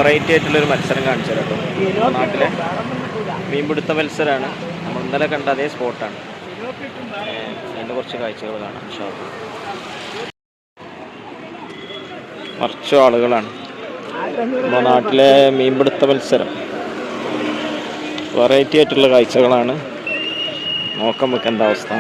Variety ആയിട്ടുള്ളൊരു മത്സരം കാണിച്ചു തരാം കേട്ടോ. നാട്ടിലെ മീൻപിടുത്ത മത്സരമാണ്. നമ്മൾ ഇന്നലെ കണ്ട അതേ സ്പോട്ടാണ്. അതിൻ്റെ കുറച്ച് കാഴ്ചകൾ കാണാം. കുറച്ച് ആളുകളാണ്. നമ്മുടെ നാട്ടിലെ മീൻപിടുത്ത മത്സരം വെറൈറ്റി ആയിട്ടുള്ള കാഴ്ചകളാണ്. നോക്കാം നമുക്ക് എന്താ അവസ്ഥ.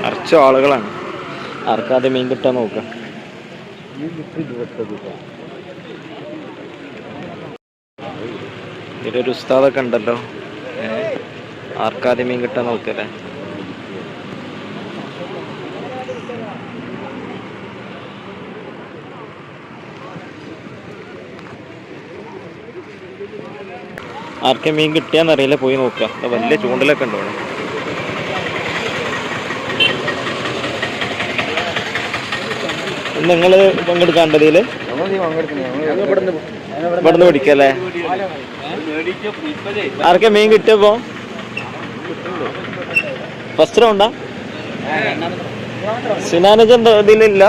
നിറച്ച് ആളുകളാണ്. ആർക്കാതെ മീൻ കിട്ടാൻ നോക്കാം. ഇതിലൊരു ഉസ്താദൊക്കെ ഉണ്ടല്ലോ. ആർക്കാതെ മീൻ കിട്ടാൻ നോക്കല്ലേ. ആർക്കെ മീൻ കിട്ടിയാന്നറിയില്ല, പോയി നോക്കുക. വലിയ ചൂണ്ടലൊക്കെ ഉണ്ടോ അവിടെ. നിങ്ങൾ പങ്കെടുക്കാണ്ടതിൽ ഇവിടുന്ന് പിടിക്കല്ലേ. ആർക്കെ മീൻ കിട്ടിയപ്പോ ഫസ്റ്റ് റൗണ്ടാ? സിനാനജന്റെ ഇതിലില്ല.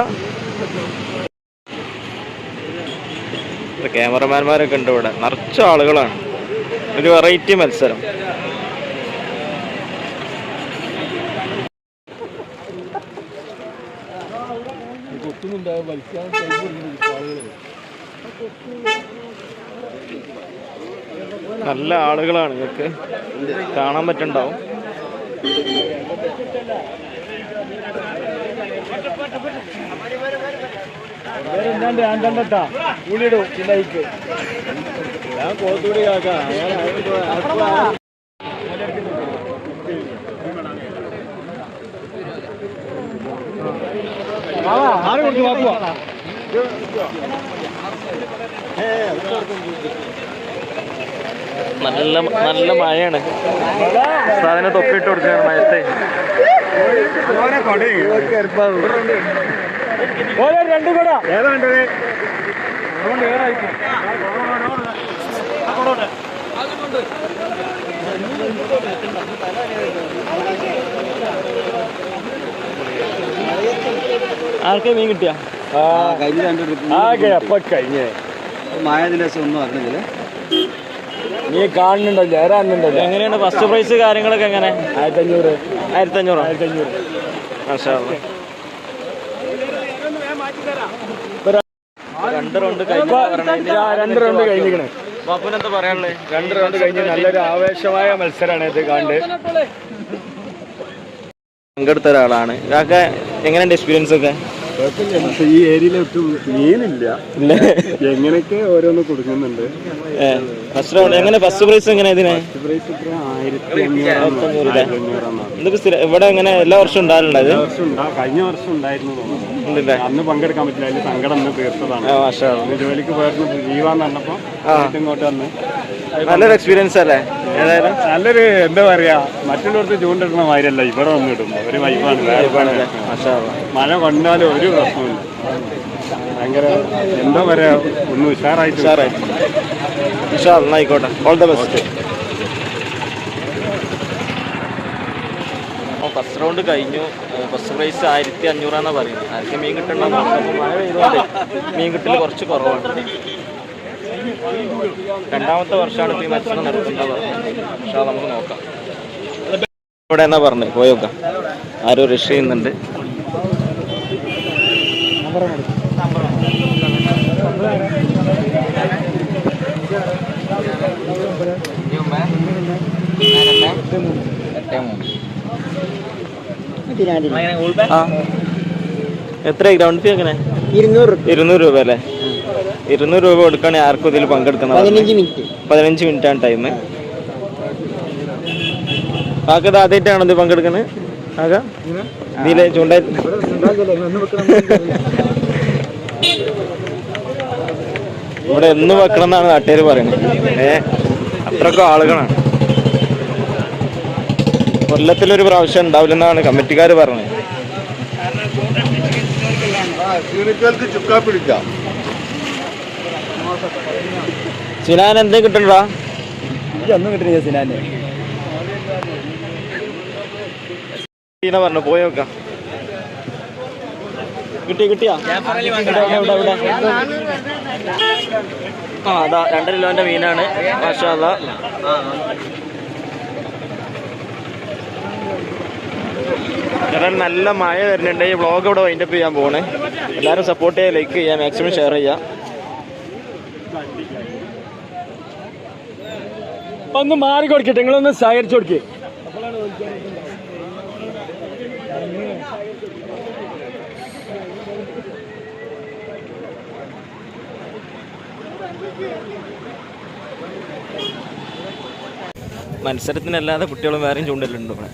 ക്യാമറമാൻമാരൊക്കെ ഉണ്ട് ഇവിടെ. നിറച്ച ആളുകളാണ്. ഒരു വെറൈറ്റി മത്സരം. നല്ല ആളുകളാണ്. നിങ്ങൾക്ക് കാണാൻ പറ്റുണ്ടാവും. നല്ല നല്ല മഴയാണ്. സാധനം തൊപ്പിട്ട് കൊടുക്കുകയാണ് മഴത്തെ. രണ്ടു കൂടെ ഏതാ വേണ്ടത്? ആർക്കെ മീൻ കിട്ടിയ? കഴിഞ്ഞ മായ ദിവസം ഒന്നും അറിഞ്ഞില്ല. നീ കാണുന്നുണ്ടല്ലോ, ഏറാനുണ്ടല്ലോ. എങ്ങനെയാണ് ഫസ്റ്റ് പ്രൈസ് കാര്യങ്ങളൊക്കെ? എങ്ങനെ? 1500. 1500. മാഷാ അല്ലാഹ്. 2 റൗണ്ട് കഴിഞ്ഞിരിക്കണേ. ബാപ്പുനെന്താ പറയാനുള്ളത്? 2 റൗണ്ട് കഴിഞ്ഞ് നല്ലൊരു ആവേശമായ മത്സരമാണ് ഇത്. കണ്ട് പങ്കെടുത്ത ഒരാളാണ്. ഇതൊക്കെ എങ്ങനെയുണ്ട് എക്സ്പീരിയൻസ് ഒക്കെ? ഈ ഏരിയയിലൊട്ടും മീനില്ല. എങ്ങനെയൊക്കെ ഓരോന്ന് കൊടുക്കുന്നുണ്ട്. ഫസ്റ്റ് റൗണ്ട് എങ്ങനെ? ഫസ്റ്റ് പ്രൈസ് എങ്ങനെ? ഇതിന് ഇവിടെ എങ്ങനെ എല്ലാ വർഷവും ഉണ്ടാകലുണ്ട്? കഴിഞ്ഞ വർഷം ഉണ്ടായിരുന്നു. അന്ന് പങ്കെടുക്കാൻ പറ്റില്ല. അതിൽ സങ്കടം അന്ന് തീർത്തതാണ്. ജോലിക്ക് പോയിരുന്നു. ലീവാന്ന് പറഞ്ഞപ്പോ ഇങ്ങോട്ട് വന്ന് നല്ലൊരു എക്സ്പീരിയൻസ് അല്ലേ? ഏതായാലും നല്ലൊരു എന്താ പറയാ, മറ്റുള്ളവർക്ക് ചൂണ്ടിടുന്ന മാതിരിയല്ല ഇവിടെ വന്ന് ഇടുമ്പോ ഒരു വൈബാണ്. മഴ കൊണ്ടാലും ഒരു പ്രശ്നമില്ല. ഭയങ്കര എന്താ പറയാ, ഒന്ന് ഉഷാറായിട്ട് ആയിക്കോട്ടെ. All the best. First round കഴിഞ്ഞു. ഫസ്റ്റ് പ്രൈസ് 1500 പറയുന്നത്. ആർക്കും മീൻ കിട്ടണ്ട. മഴ പെയ്തുകൊണ്ട് മീൻ കിട്ടൽ കുറച്ച് കുറവാണ്. രണ്ടാമത്തെ വർഷമാണ് ഈ മത്സരം നടത്തുന്നത് പറഞ്ഞത്. പക്ഷെ നമുക്ക് നോക്കാം. ഇവിടെ എന്നാ പറഞ്ഞത്? പോയോക്കാം. ആരോ രക്ഷ ചെയ്യുന്നുണ്ട്. എത്ര ഗ്രൗണ്ട് ഫീ? എങ്ങനെ? 200 രൂപ അല്ലേ? 200 രൂപ കൊടുക്കുകയാണെങ്കിൽ ആർക്കും ഇതിൽ പങ്കെടുക്കുന്നത് 15 മിനിറ്റ് ആണ് ടൈം. ആക്കത് ആദ്യമായിട്ടാണോ ഇത് പങ്കെടുക്കുന്നത്? ആകാ ഇതിലെ ചൂണ്ട ഇവിടെ എന്ന് വെക്കണം എന്നാണ് നാട്ടുകാർ പറയുന്നത്. അത്രക്കും ആളുകളാണ്. കൊല്ലത്തിലൊരു പ്രാവശ്യം ഉണ്ടാവില്ലെന്നാണ് കമ്മിറ്റിക്കാർ പറഞ്ഞത്. യൂണിറ്റുകൾക്ക് ചുക്കാ പിടിക്കാം. സിനാൻ എന്തേ കിട്ടണ്ടാ? ഒന്നും കിട്ടില്ല സിനാന്. പറഞ്ഞു പോയോക്കാം. കിട്ടിയാ? അതാ 2 കിലോന്റെ മീനാണ്. മാഷാ അല്ലാഹ്. കാരണം നല്ല മഴ വരുന്നുണ്ട്. ഈ വ്ളോഗ് ഇവിടെ വൈൻഡപ്പ് ചെയ്യാൻ പോകണേ. എല്ലാവരും സപ്പോർട്ട് ചെയ്യുക, ലൈക്ക് ചെയ്യുക, മാക്സിമം ഷെയർ ചെയ്യുക. ഒന്ന് മാറി കൊടുക്കട്ടെ, നിങ്ങളൊന്ന് സഹകരിച്ചു കൊടുക്കേ. മത്സരത്തിനല്ലാതെ കുട്ടികളും വേറെയും ചൂണ്ടലുണ്ട് ഇവിടെ.